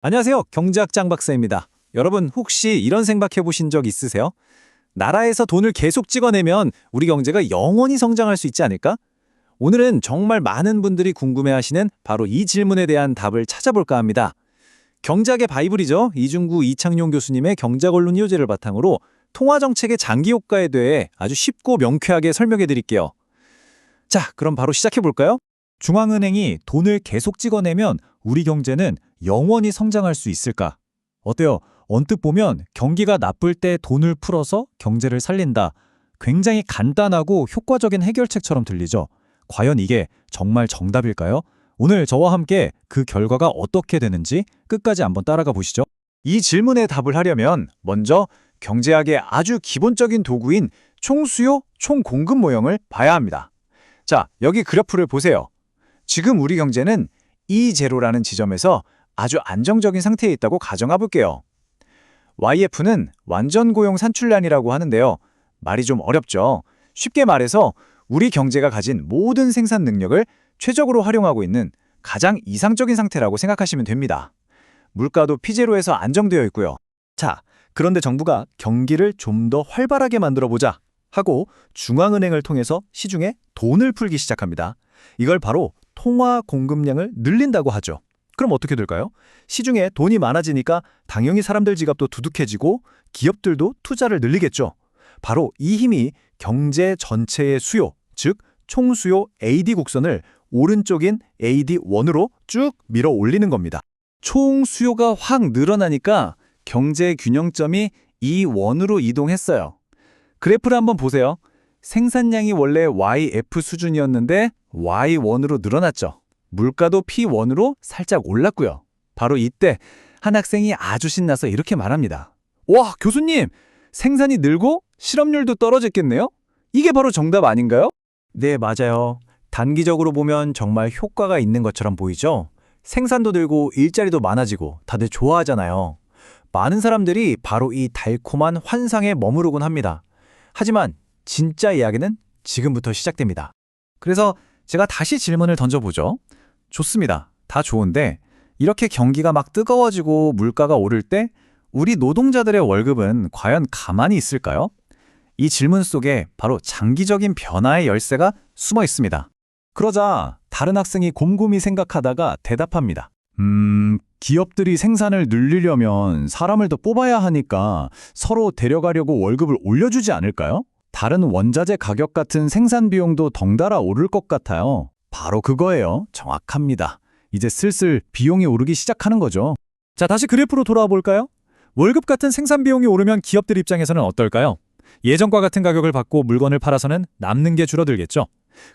안녕하세요. 경제학 장 박사입니다. 여러분 혹시 이런 생각해 보신 적 있으세요? 나라에서 돈을 계속 찍어내면 우리 경제가 영원히 성장할 수 있지 않을까? 오늘은 정말 많은 분들이 궁금해하시는 바로 이 질문에 대한 답을 찾아볼까 합니다. 경제학의 바이블이죠. 이중구 이창용 교수님의 경제권론 이호제를 바탕으로 통화정책의 장기 효과에 대해 아주 쉽고 명쾌하게 설명해 드릴게요. 자, 그럼 바로 시작해 볼까요? 중앙은행이 돈을 계속 찍어내면 우리 경제는 영원히 성장할 수 있을까? 어때요? 언뜻 보면 경기가 나쁠 때 돈을 풀어서 경제를 살린다. 굉장히 간단하고 효과적인 해결책처럼 들리죠? 과연 이게 정말 정답일까요? 오늘 저와 함께 그 결과가 어떻게 되는지 끝까지 한번 따라가 보시죠. 이 질문에 답을 하려면 먼저 경제학의 아주 기본적인 도구인 총수요, 총공급 모형을 봐야 합니다. 자, 여기 그래프를 보세요. 지금 우리 경제는 E0라는 지점에서 아주 안정적인 상태에 있다고 가정해 볼게요. YF는 완전 고용 산출량이라고 하는데요. 말이 좀 어렵죠. 쉽게 말해서 우리 경제가 가진 모든 생산 능력을 최적으로 활용하고 있는 가장 이상적인 상태라고 생각하시면 됩니다. 물가도 P0에서 안정되어 있고요. 자, 그런데 정부가 경기를 좀 더 활발하게 만들어보자 하고 중앙은행을 통해서 시중에 돈을 풀기 시작합니다. 이걸 바로 통화 공급량을 늘린다고 하죠. 그럼 어떻게 될까요? 시중에 돈이 많아지니까 당연히 사람들 지갑도 두둑해지고 기업들도 투자를 늘리겠죠. 바로 이 힘이 경제 전체의 수요, 즉 총수요 AD 곡선을 오른쪽인 AD1으로 쭉 밀어 올리는 겁니다. 총수요가 확 늘어나니까 경제 균형점이 E1으로 이동했어요. 그래프를 한번 보세요. 생산량이 원래 YF 수준이었는데 Y1으로 늘어났죠. 물가도 P1으로 살짝 올랐고요. 바로 이때 한 학생이 아주 신나서 이렇게 말합니다. 와, 교수님! 생산이 늘고 실업률도 떨어졌겠네요? 이게 바로 정답 아닌가요? 네, 맞아요. 단기적으로 보면 정말 효과가 있는 것처럼 보이죠? 생산도 늘고 일자리도 많아지고 다들 좋아하잖아요. 많은 사람들이 바로 이 달콤한 환상에 머무르곤 합니다. 하지만 진짜 이야기는 지금부터 시작됩니다. 그래서 제가 다시 질문을 던져보죠. 좋습니다. 다 좋은데 이렇게 경기가 막 뜨거워지고 물가가 오를 때 우리 노동자들의 월급은 과연 가만히 있을까요? 이 질문 속에 바로 장기적인 변화의 열쇠가 숨어 있습니다. 그러자 다른 학생이 곰곰이 생각하다가 대답합니다. 기업들이 생산을 늘리려면 사람을 더 뽑아야 하니까 서로 데려가려고 월급을 올려주지 않을까요? 다른 원자재 가격 같은 생산 비용도 덩달아 오를 것 같아요. 바로 그거예요. 정확합니다. 이제 슬슬 비용이 오르기 시작하는 거죠. 자, 다시 그래프로 돌아와 볼까요? 월급 같은 생산 비용이 오르면 기업들 입장에서는 어떨까요? 예전과 같은 가격을 받고 물건을 팔아서는 남는 게 줄어들겠죠.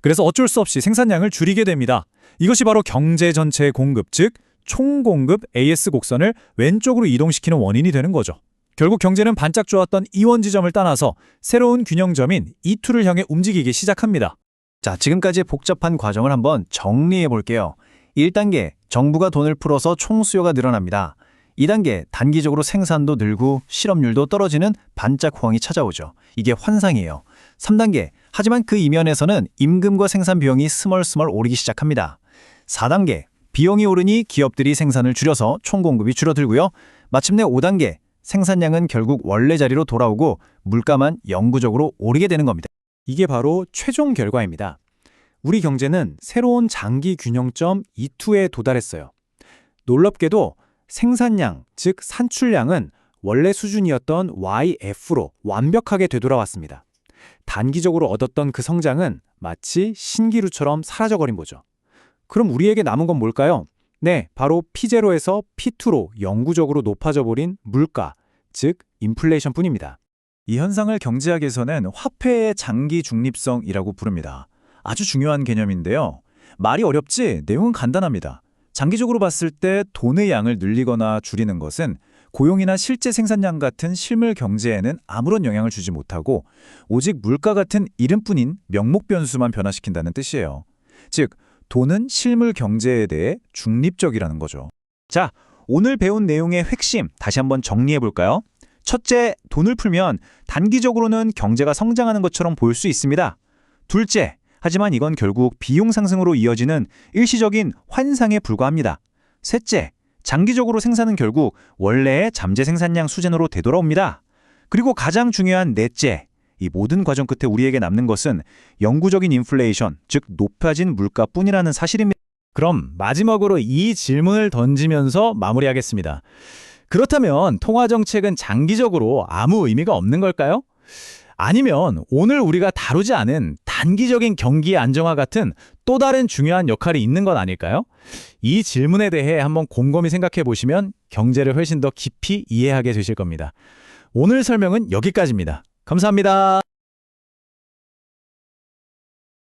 그래서 어쩔 수 없이 생산량을 줄이게 됩니다. 이것이 바로 경제 전체의 공급, 즉 총공급 AS 곡선을 왼쪽으로 이동시키는 원인이 되는 거죠. 결국 경제는 반짝 좋았던 E1 지점을 따라서 새로운 균형점인 E2를 향해 움직이기 시작합니다. 자, 지금까지의 복잡한 과정을 한번 정리해 볼게요. 1단계, 정부가 돈을 풀어서 총수요가 늘어납니다. 2단계, 단기적으로 생산도 늘고 실업률도 떨어지는 반짝 호황이 찾아오죠. 이게 환상이에요. 3단계, 하지만 그 이면에서는 임금과 생산 비용이 스멀스멀 오르기 시작합니다. 4단계, 비용이 오르니 기업들이 생산을 줄여서 총공급이 줄어들고요. 마침내 5단계, 생산량은 결국 원래 자리로 돌아오고 물가만 영구적으로 오르게 되는 겁니다. 이게 바로 최종 결과입니다. 우리 경제는 새로운 장기 균형점 E2에 도달했어요. 놀랍게도 생산량, 즉 산출량은 원래 수준이었던 YF로 완벽하게 되돌아왔습니다. 단기적으로 얻었던 그 성장은 마치 신기루처럼 사라져버린 거죠. 그럼 우리에게 남은 건 뭘까요? 네, 바로 P0에서 P2로 영구적으로 높아져 버린 물가, 즉 인플레이션 뿐입니다. 이 현상을 경제학에서는 화폐의 장기 중립성이라고 부릅니다. 아주 중요한 개념인데요. 말이 어렵지 내용은 간단합니다. 장기적으로 봤을 때 돈의 양을 늘리거나 줄이는 것은 고용이나 실제 생산량 같은 실물 경제에는 아무런 영향을 주지 못하고 오직 물가 같은 이름뿐인 명목 변수만 변화시킨다는 뜻이에요. 즉, 돈은 실물 경제에 대해 중립적이라는 거죠. 자, 오늘 배운 내용의 핵심 다시 한번 정리해 볼까요? 첫째, 돈을 풀면 단기적으로는 경제가 성장하는 것처럼 보일 수 있습니다. 둘째, 하지만 이건 결국 비용 상승으로 이어지는 일시적인 환상에 불과합니다. 셋째, 장기적으로 생산은 결국 원래의 잠재 생산량 수준으로 되돌아옵니다. 그리고 가장 중요한 넷째, 이 모든 과정 끝에 우리에게 남는 것은 영구적인 인플레이션, 즉 높아진 물가뿐이라는 사실입니다. 그럼 마지막으로 이 질문을 던지면서 마무리하겠습니다. 그렇다면 통화 정책은 장기적으로 아무 의미가 없는 걸까요? 아니면 오늘 우리가 다루지 않은 단기적인 경기 안정화 같은 또 다른 중요한 역할이 있는 건 아닐까요? 이 질문에 대해 한번 곰곰이 생각해 보시면 경제를 훨씬 더 깊이 이해하게 되실 겁니다. 오늘 설명은 여기까지입니다. 감사합니다.